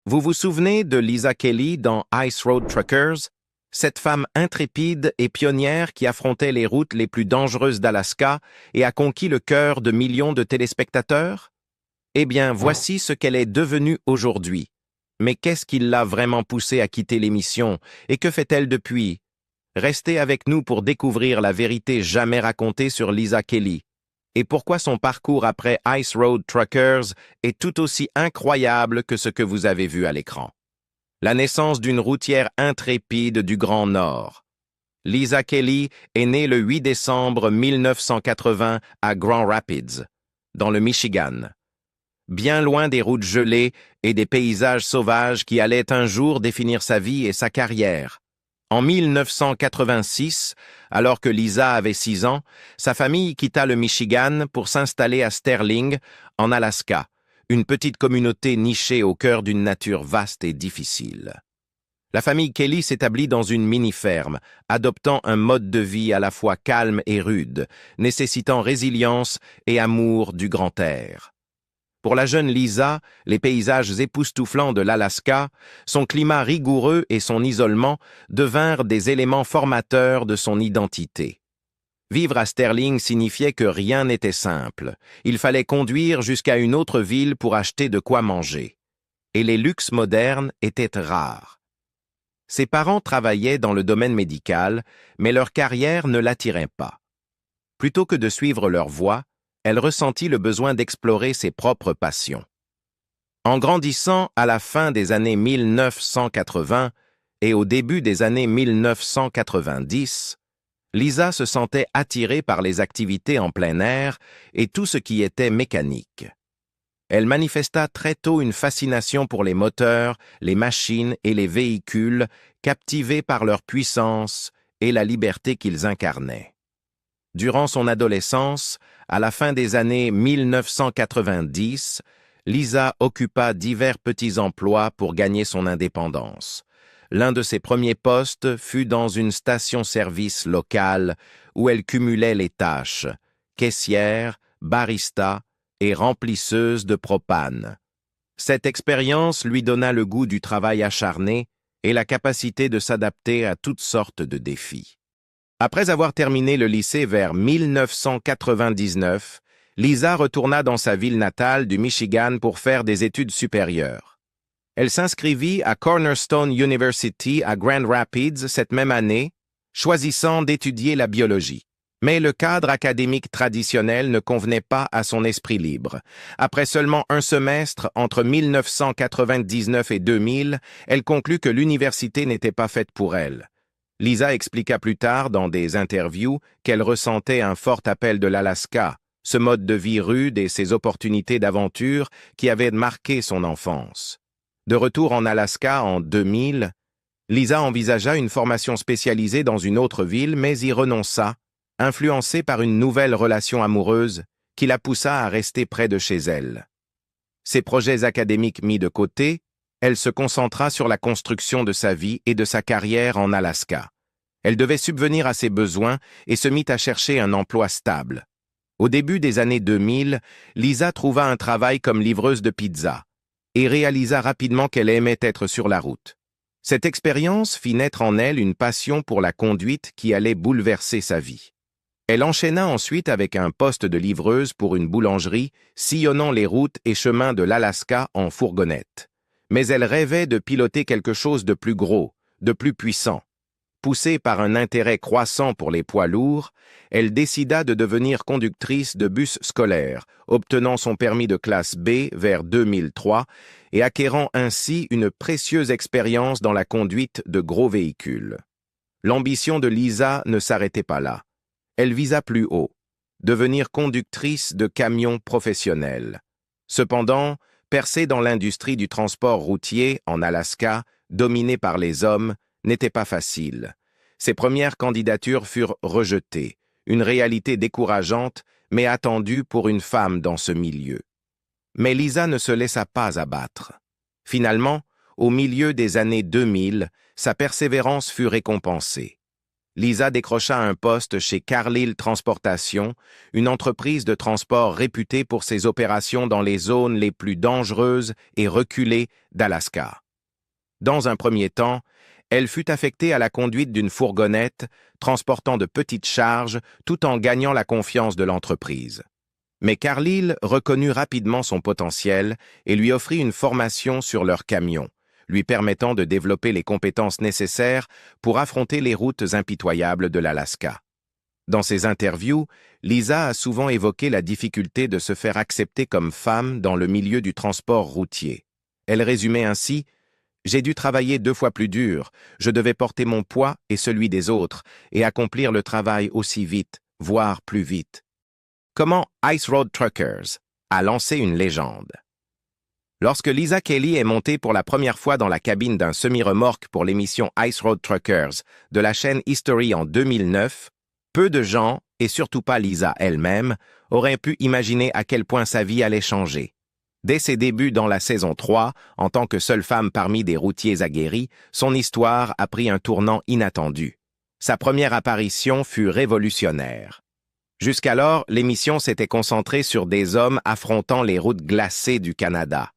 Vous vous souvenez de Lisa Kelly dans Ice Road Truckers? Cette femme intrépide et pionnière qui affrontait les routes les plus dangereuses d'Alaska et a conquis le cœur de millions de téléspectateurs? Eh bien, voici ce qu'elle est devenue aujourd'hui. Mais qu'est-ce qui l'a vraiment poussée à quitter l'émission et que fait-elle depuis? Restez avec nous pour découvrir la vérité jamais racontée sur Lisa Kelly et pourquoi son parcours après Ice Road Truckers est tout aussi incroyable que ce que vous avez vu à l'écran. La naissance d'une routière intrépide du Grand Nord. Lisa Kelly est née le 8 décembre 1980 à Grand Rapids, dans le Michigan. Bien loin des routes gelées et des paysages sauvages qui allaient un jour définir sa vie et sa carrière. En 1986, alors que Lisa avait 6 ans, sa famille quitta le Michigan pour s'installer à Sterling, en Alaska, une petite communauté nichée au cœur d'une nature vaste et difficile. La famille Kelly s'établit dans une mini-ferme, adoptant un mode de vie à la fois calme et rude, nécessitant résilience et amour du grand air. Pour la jeune Lisa, les paysages époustouflants de l'Alaska, son climat rigoureux et son isolement devinrent des éléments formateurs de son identité. Vivre à Sterling signifiait que rien n'était simple. Il fallait conduire jusqu'à une autre ville pour acheter de quoi manger. Et les luxes modernes étaient rares. Ses parents travaillaient dans le domaine médical, mais leur carrière ne l'attirait pas. Plutôt que de suivre leur voie, elle ressentit le besoin d'explorer ses propres passions. En grandissant à la fin des années 1980 et au début des années 1990, Lisa se sentait attirée par les activités en plein air et tout ce qui était mécanique. Elle manifesta très tôt une fascination pour les moteurs, les machines et les véhicules, captivée par leur puissance et la liberté qu'ils incarnaient. Durant son adolescence, à la fin des années 1990, Lisa occupa divers petits emplois pour gagner son indépendance. L'un de ses premiers postes fut dans une station-service locale où elle cumulait les tâches, caissière, barista et remplisseuse de propane. Cette expérience lui donna le goût du travail acharné et la capacité de s'adapter à toutes sortes de défis. Après avoir terminé le lycée vers 1999, Lisa retourna dans sa ville natale du Michigan pour faire des études supérieures. Elle s'inscrivit à Cornerstone University à Grand Rapids cette même année, choisissant d'étudier la biologie. Mais le cadre académique traditionnel ne convenait pas à son esprit libre. Après seulement un semestre entre 1999 et 2000, elle conclut que l'université n'était pas faite pour elle. Lisa expliqua plus tard dans des interviews qu'elle ressentait un fort appel de l'Alaska, ce mode de vie rude et ses opportunités d'aventure qui avaient marqué son enfance. De retour en Alaska en 2000, Lisa envisagea une formation spécialisée dans une autre ville, mais y renonça, influencée par une nouvelle relation amoureuse qui la poussa à rester près de chez elle. Ses projets académiques mis de côté, elle se concentra sur la construction de sa vie et de sa carrière en Alaska. Elle devait subvenir à ses besoins et se mit à chercher un emploi stable. Au début des années 2000, Lisa trouva un travail comme livreuse de pizza et réalisa rapidement qu'elle aimait être sur la route. Cette expérience fit naître en elle une passion pour la conduite qui allait bouleverser sa vie. Elle enchaîna ensuite avec un poste de livreuse pour une boulangerie, sillonnant les routes et chemins de l'Alaska en fourgonnette. Mais elle rêvait de piloter quelque chose de plus gros, de plus puissant. Poussée par un intérêt croissant pour les poids lourds, elle décida de devenir conductrice de bus scolaire, obtenant son permis de classe B vers 2003 et acquérant ainsi une précieuse expérience dans la conduite de gros véhicules. L'ambition de Lisa ne s'arrêtait pas là. Elle visa plus haut, devenir conductrice de camions professionnels. Cependant, percer dans l'industrie du transport routier en Alaska, dominée par les hommes, n'était pas facile. Ses premières candidatures furent rejetées, une réalité décourageante, mais attendue pour une femme dans ce milieu. Mais Lisa ne se laissa pas abattre. Finalement, au milieu des années 2000, sa persévérance fut récompensée. Lisa décrocha un poste chez Carlyle Transportation, une entreprise de transport réputée pour ses opérations dans les zones les plus dangereuses et reculées d'Alaska. Dans un premier temps, elle fut affectée à la conduite d'une fourgonnette transportant de petites charges tout en gagnant la confiance de l'entreprise. Mais Carlyle reconnut rapidement son potentiel et lui offrit une formation sur leur camion, lui permettant de développer les compétences nécessaires pour affronter les routes impitoyables de l'Alaska. Dans ses interviews, Lisa a souvent évoqué la difficulté de se faire accepter comme femme dans le milieu du transport routier. Elle résumait ainsi: « J'ai dû travailler 2 fois plus dur, je devais porter mon poids et celui des autres, et accomplir le travail aussi vite, voire plus vite. » Comment Ice Road Truckers a lancé une légende? Lorsque Lisa Kelly est montée pour la première fois dans la cabine d'un semi-remorque pour l'émission Ice Road Truckers de la chaîne History en 2009, peu de gens, et surtout pas Lisa elle-même, auraient pu imaginer à quel point sa vie allait changer. Dès ses débuts dans la saison 3, en tant que seule femme parmi des routiers aguerris, son histoire a pris un tournant inattendu. Sa première apparition fut révolutionnaire. Jusqu'alors, l'émission s'était concentrée sur des hommes affrontant les routes glacées du Canada.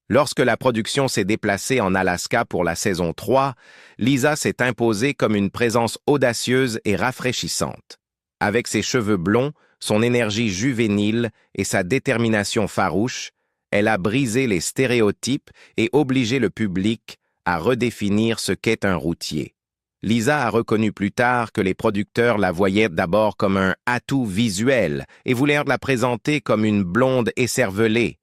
Lorsque la production s'est déplacée en Alaska pour la saison 3, Lisa s'est imposée comme une présence audacieuse et rafraîchissante. Avec ses cheveux blonds, son énergie juvénile et sa détermination farouche, elle a brisé les stéréotypes et obligé le public à redéfinir ce qu'est un routier. Lisa a reconnu plus tard que les producteurs la voyaient d'abord comme un atout visuel et voulèrent la présenter comme une blonde écervelée.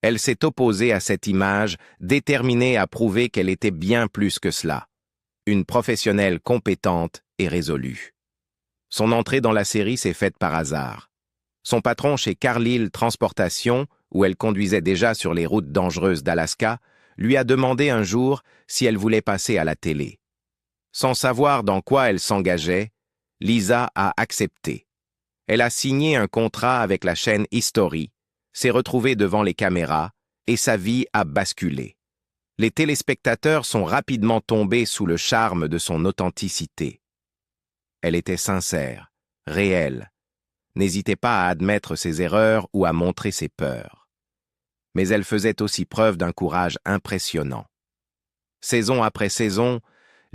Elle s'est opposée à cette image, déterminée à prouver qu'elle était bien plus que cela. Une professionnelle compétente et résolue. Son entrée dans la série s'est faite par hasard. Son patron chez Carlyle Transportation, où elle conduisait déjà sur les routes dangereuses d'Alaska, lui a demandé un jour si elle voulait passer à la télé. Sans savoir dans quoi elle s'engageait, Lisa a accepté. Elle a signé un contrat avec la chaîne History, s'est retrouvée devant les caméras et sa vie a basculé. Les téléspectateurs sont rapidement tombés sous le charme de son authenticité. Elle était sincère, réelle, n'hésitait pas à admettre ses erreurs ou à montrer ses peurs. Mais elle faisait aussi preuve d'un courage impressionnant. Saison après saison,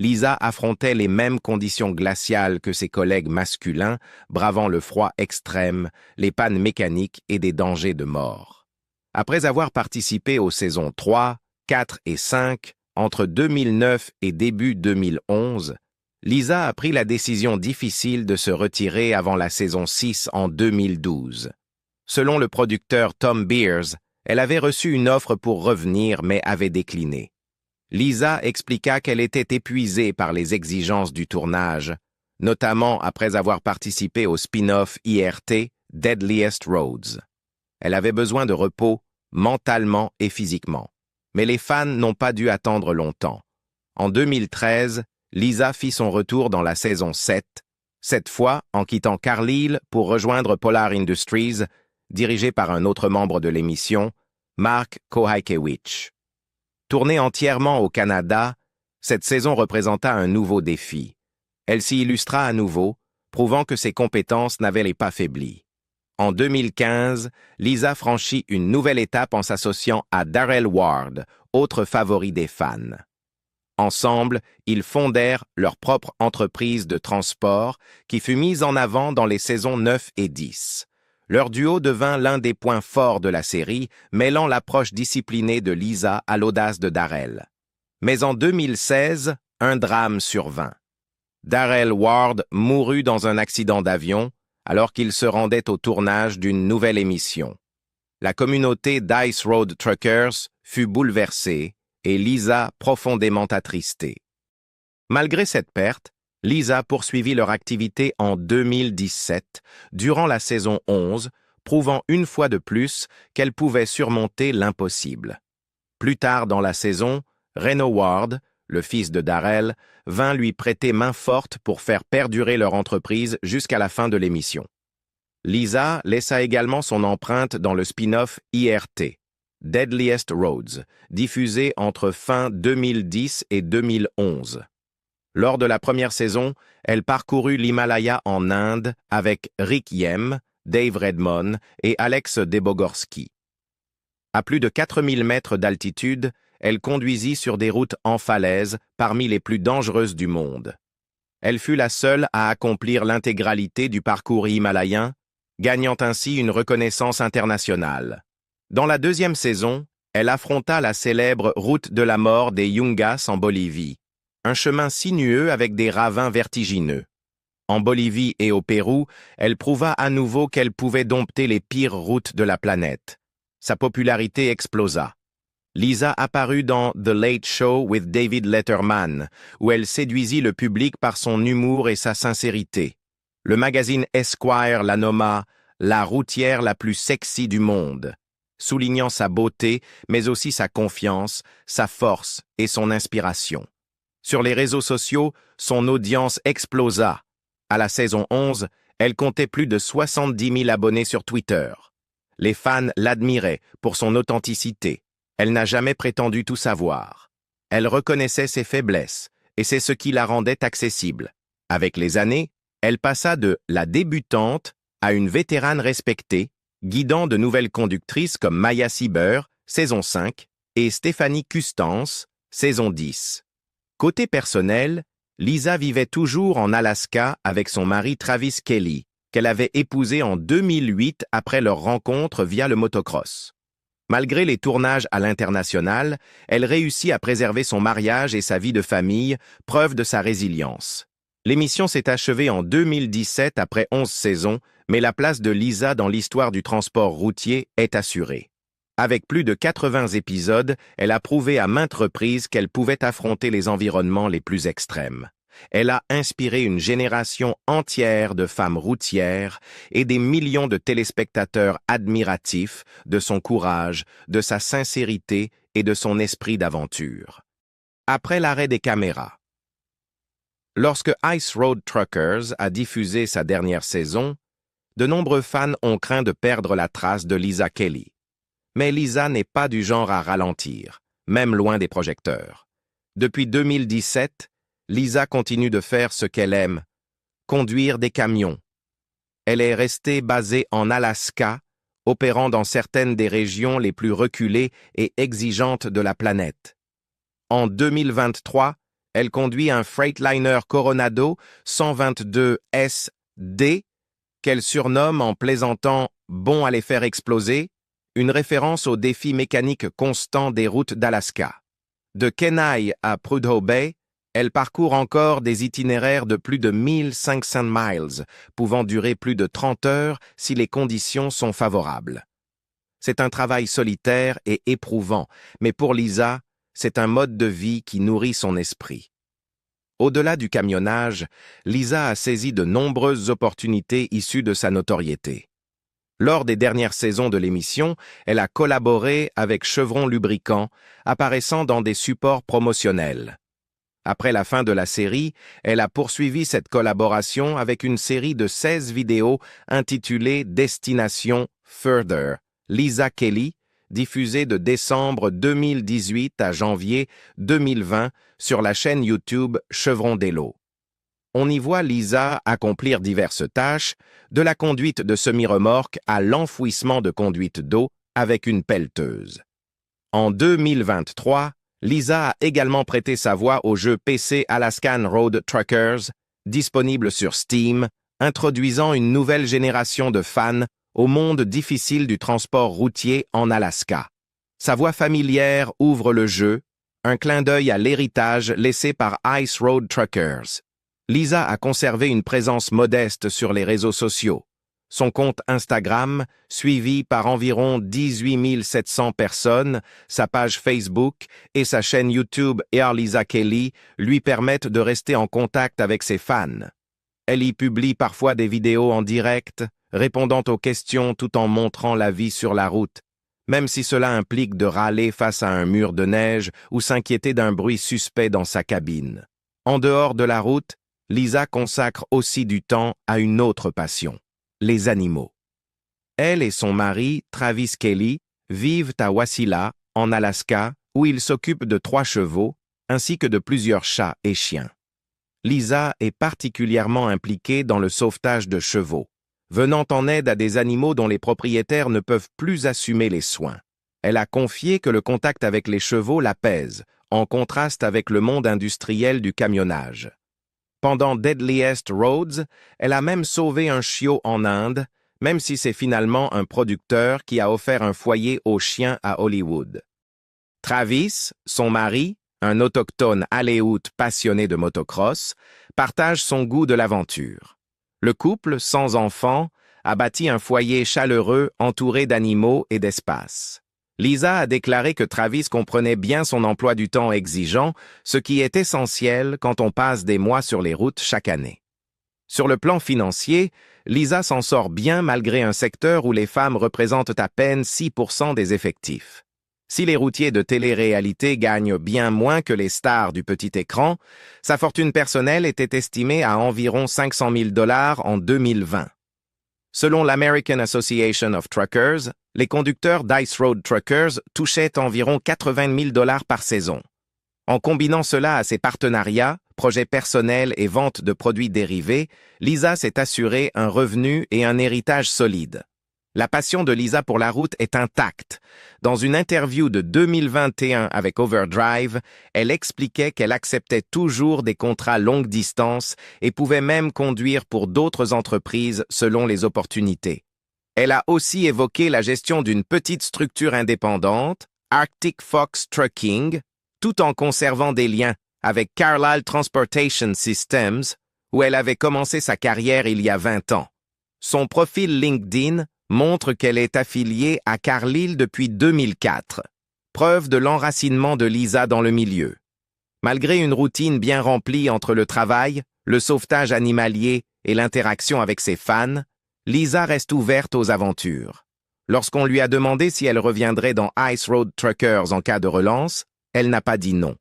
Lisa affrontait les mêmes conditions glaciales que ses collègues masculins, bravant le froid extrême, les pannes mécaniques et des dangers de mort. Après avoir participé aux saisons 3, 4 et 5, entre 2009 et début 2011, Lisa a pris la décision difficile de se retirer avant la saison 6 en 2012. Selon le producteur Tom Beers, elle avait reçu une offre pour revenir mais avait décliné. Lisa expliqua qu'elle était épuisée par les exigences du tournage, notamment après avoir participé au spin-off IRT Deadliest Roads. Elle avait besoin de repos, mentalement et physiquement. Mais les fans n'ont pas dû attendre longtemps. En 2013, Lisa fit son retour dans la saison 7, cette fois en quittant Carlyle pour rejoindre Polar Industries, dirigé par un autre membre de l'émission, Mark Kohakewicz. Tournée entièrement au Canada, cette saison représenta un nouveau défi. Elle s'y illustra à nouveau, prouvant que ses compétences n'avaient pas faibli. En 2015, Lisa franchit une nouvelle étape en s'associant à Darrell Ward, autre favori des fans. Ensemble, ils fondèrent leur propre entreprise de transport qui fut mise en avant dans les saisons 9 et 10. Leur duo devint l'un des points forts de la série, mêlant l'approche disciplinée de Lisa à l'audace de Darrell. Mais en 2016, un drame survint. Darrell Ward mourut dans un accident d'avion alors qu'il se rendait au tournage d'une nouvelle émission. La communauté d'Ice Road Truckers fut bouleversée et Lisa profondément attristée. Malgré cette perte, Lisa poursuivit leur activité en 2017, durant la saison 11, prouvant une fois de plus qu'elle pouvait surmonter l'impossible. Plus tard dans la saison, Reno Ward, le fils de Darrell, vint lui prêter main forte pour faire perdurer leur entreprise jusqu'à la fin de l'émission. Lisa laissa également son empreinte dans le spin-off IRT, Deadliest Roads, diffusé entre fin 2010 et 2011. Lors de la première saison, elle parcourut l'Himalaya en Inde avec Rick Yem, Dave Redmond et Alex Debogorski. À plus de 4000 mètres d'altitude, elle conduisit sur des routes en falaise parmi les plus dangereuses du monde. Elle fut la seule à accomplir l'intégralité du parcours himalayen, gagnant ainsi une reconnaissance internationale. Dans la deuxième saison, elle affronta la célèbre route de la mort des Yungas en Bolivie, un chemin sinueux avec des ravins vertigineux. En Bolivie et au Pérou, elle prouva à nouveau qu'elle pouvait dompter les pires routes de la planète. Sa popularité explosa. Lisa apparut dans The Late Show with David Letterman, où elle séduisit le public par son humour et sa sincérité. Le magazine Esquire la nomma « la routière la plus sexy du monde », soulignant sa beauté, mais aussi sa confiance, sa force et son inspiration. Sur les réseaux sociaux, son audience explosa. À la saison 11, elle comptait plus de 70 000 abonnés sur Twitter. Les fans l'admiraient pour son authenticité. Elle n'a jamais prétendu tout savoir. Elle reconnaissait ses faiblesses, et c'est ce qui la rendait accessible. Avec les années, elle passa de la débutante à une vétérane respectée, guidant de nouvelles conductrices comme Maya Sieber, saison 5, et Stéphanie Custance, saison 10. Côté personnel, Lisa vivait toujours en Alaska avec son mari Travis Kelly, qu'elle avait épousé en 2008 après leur rencontre via le motocross. Malgré les tournages à l'international, elle réussit à préserver son mariage et sa vie de famille, preuve de sa résilience. L'émission s'est achevée en 2017 après 11 saisons, mais la place de Lisa dans l'histoire du transport routier est assurée. Avec plus de 80 épisodes, elle a prouvé à maintes reprises qu'elle pouvait affronter les environnements les plus extrêmes. Elle a inspiré une génération entière de femmes routières et des millions de téléspectateurs admiratifs de son courage, de sa sincérité et de son esprit d'aventure. Après l'arrêt des caméras. Lorsque Ice Road Truckers a diffusé sa dernière saison, de nombreux fans ont craint de perdre la trace de Lisa Kelly. Mais Lisa n'est pas du genre à ralentir, même loin des projecteurs. Depuis 2017, Lisa continue de faire ce qu'elle aime, conduire des camions. Elle est restée basée en Alaska, opérant dans certaines des régions les plus reculées et exigeantes de la planète. En 2023, elle conduit un Freightliner Coronado 122 SD, qu'elle surnomme en plaisantant « bon à les faire exploser », une référence au défi mécanique constant des routes d'Alaska. De Kenai à Prudhoe Bay, elle parcourt encore des itinéraires de plus de 1500 miles, pouvant durer plus de 30 heures si les conditions sont favorables. C'est un travail solitaire et éprouvant, mais pour Lisa, c'est un mode de vie qui nourrit son esprit. Au-delà du camionnage, Lisa a saisi de nombreuses opportunités issues de sa notoriété. Lors des dernières saisons de l'émission, elle a collaboré avec Chevron Lubricants, apparaissant dans des supports promotionnels. Après la fin de la série, elle a poursuivi cette collaboration avec une série de 16 vidéos intitulée Destination Further, Lisa Kelly, diffusée de décembre 2018 à janvier 2020 sur la chaîne YouTube Chevron Delo. On y voit Lisa accomplir diverses tâches, de la conduite de semi-remorque à l'enfouissement de conduite d'eau avec une pelleteuse. En 2023, Lisa a également prêté sa voix au jeu PC Alaskan Road Truckers, disponible sur Steam, introduisant une nouvelle génération de fans au monde difficile du transport routier en Alaska. Sa voix familière ouvre le jeu, un clin d'œil à l'héritage laissé par Ice Road Truckers. Lisa a conservé une présence modeste sur les réseaux sociaux. Son compte Instagram, suivi par environ 18 700 personnes, sa page Facebook et sa chaîne YouTube Lisa Kelly lui permettent de rester en contact avec ses fans. Elle y publie parfois des vidéos en direct, répondant aux questions tout en montrant la vie sur la route, même si cela implique de râler face à un mur de neige ou s'inquiéter d'un bruit suspect dans sa cabine. En dehors de la route, Lisa consacre aussi du temps à une autre passion, les animaux. Elle et son mari, Travis Kelly, vivent à Wasilla, en Alaska, où ils s'occupent de 3 chevaux, ainsi que de plusieurs chats et chiens. Lisa est particulièrement impliquée dans le sauvetage de chevaux, venant en aide à des animaux dont les propriétaires ne peuvent plus assumer les soins. Elle a confié que le contact avec les chevaux l'apaise, en contraste avec le monde industriel du camionnage. Pendant Deadliest Roads, elle a même sauvé un chiot en Inde, même si c'est finalement un producteur qui a offert un foyer aux chiens à Hollywood. Travis, son mari, un autochtone aléoute passionné de motocross, partage son goût de l'aventure. Le couple, sans enfants, a bâti un foyer chaleureux entouré d'animaux et d'espace. Lisa a déclaré que Travis comprenait bien son emploi du temps exigeant, ce qui est essentiel quand on passe des mois sur les routes chaque année. Sur le plan financier, Lisa s'en sort bien malgré un secteur où les femmes représentent à peine 6% des effectifs. Si les routiers de télé-réalité gagnent bien moins que les stars du petit écran, sa fortune personnelle était estimée à environ 500 000 $ en 2020. Selon l'American Association of Truckers, les conducteurs d'Ice Road Truckers touchaient environ 80 000 $ par saison. En combinant cela à ses partenariats, projets personnels et ventes de produits dérivés, Lisa s'est assurée un revenu et un héritage solides. La passion de Lisa pour la route est intacte. Dans une interview de 2021 avec Overdrive, elle expliquait qu'elle acceptait toujours des contrats longue distance et pouvait même conduire pour d'autres entreprises selon les opportunités. Elle a aussi évoqué la gestion d'une petite structure indépendante, Arctic Fox Trucking, tout en conservant des liens avec Carlisle Transportation Systems, où elle avait commencé sa carrière il y a 20 ans. Son profil LinkedIn montre qu'elle est affiliée à Carlisle depuis 2004, preuve de l'enracinement de Lisa dans le milieu. Malgré une routine bien remplie entre le travail, le sauvetage animalier et l'interaction avec ses fans, Lisa reste ouverte aux aventures. Lorsqu'on lui a demandé si elle reviendrait dans Ice Road Truckers en cas de relance, elle n'a pas dit non.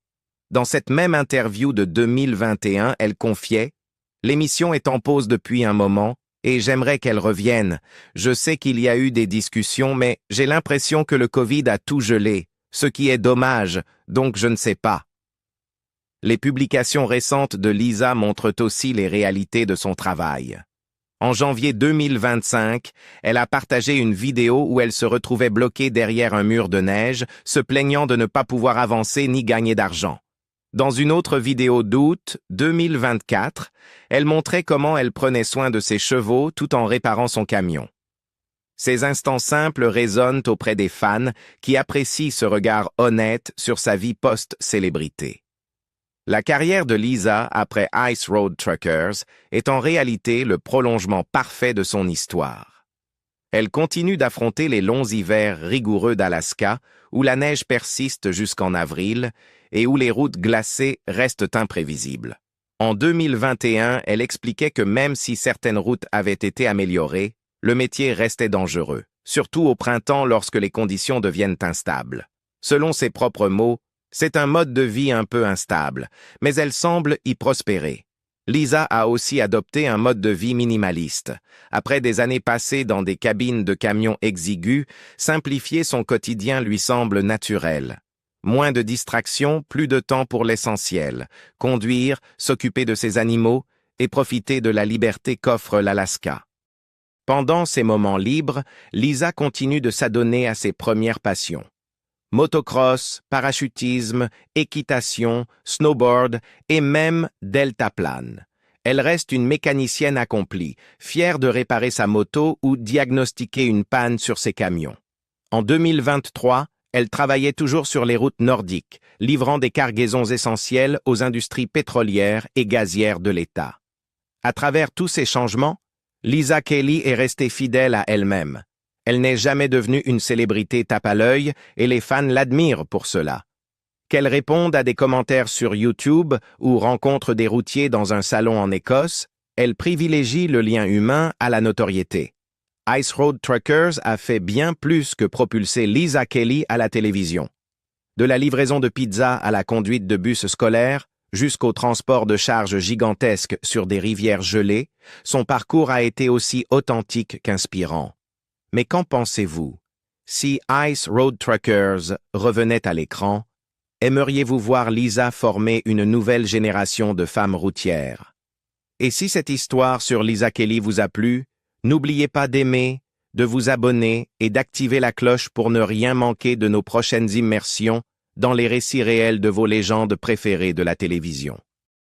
Dans cette même interview de 2021, elle confiait « L'émission est en pause depuis un moment, et j'aimerais qu'elle revienne. Je sais qu'il y a eu des discussions, mais j'ai l'impression que le Covid a tout gelé, ce qui est dommage, donc je ne sais pas. » Les publications récentes de Lisa montrent aussi les réalités de son travail. En janvier 2025, elle a partagé une vidéo où elle se retrouvait bloquée derrière un mur de neige, se plaignant de ne pas pouvoir avancer ni gagner d'argent. Dans une autre vidéo d'août 2024, elle montrait comment elle prenait soin de ses chevaux tout en réparant son camion. Ces instants simples résonnent auprès des fans qui apprécient ce regard honnête sur sa vie post-célébrité. La carrière de Lisa après Ice Road Truckers est en réalité le prolongement parfait de son histoire. Elle continue d'affronter les longs hivers rigoureux d'Alaska, où la neige persiste jusqu'en avril et où les routes glacées restent imprévisibles. En 2021, elle expliquait que même si certaines routes avaient été améliorées, le métier restait dangereux, surtout au printemps lorsque les conditions deviennent instables. Selon ses propres mots, c'est un mode de vie un peu instable, mais elle semble y prospérer. Lisa a aussi adopté un mode de vie minimaliste. Après des années passées dans des cabines de camions exigus, simplifier son quotidien lui semble naturel. Moins de distractions, plus de temps pour l'essentiel. Conduire, s'occuper de ses animaux et profiter de la liberté qu'offre l'Alaska. Pendant ses moments libres, Lisa continue de s'adonner à ses premières passions. Motocross, parachutisme, équitation, snowboard et même deltaplane. Elle reste une mécanicienne accomplie, fière de réparer sa moto ou diagnostiquer une panne sur ses camions. En 2023, elle travaillait toujours sur les routes nordiques, livrant des cargaisons essentielles aux industries pétrolières et gazières de l'État. À travers tous ces changements, Lisa Kelly est restée fidèle à elle-même. Elle n'est jamais devenue une célébrité tape à l'œil et les fans l'admirent pour cela. Qu'elle réponde à des commentaires sur YouTube ou rencontre des routiers dans un salon en Écosse, elle privilégie le lien humain à la notoriété. Ice Road Truckers a fait bien plus que propulser Lisa Kelly à la télévision. De la livraison de pizza à la conduite de bus scolaires, jusqu'au transport de charges gigantesques sur des rivières gelées, son parcours a été aussi authentique qu'inspirant. Mais qu'en pensez-vous? Si Ice Road Truckers revenait à l'écran, Aimeriez-vous voir Lisa former une nouvelle génération de femmes routières? Et si cette histoire sur Lisa Kelly vous a plu, n'oubliez pas d'aimer, de vous abonner et d'activer la cloche pour ne rien manquer de nos prochaines immersions dans les récits réels de vos légendes préférées de la télévision.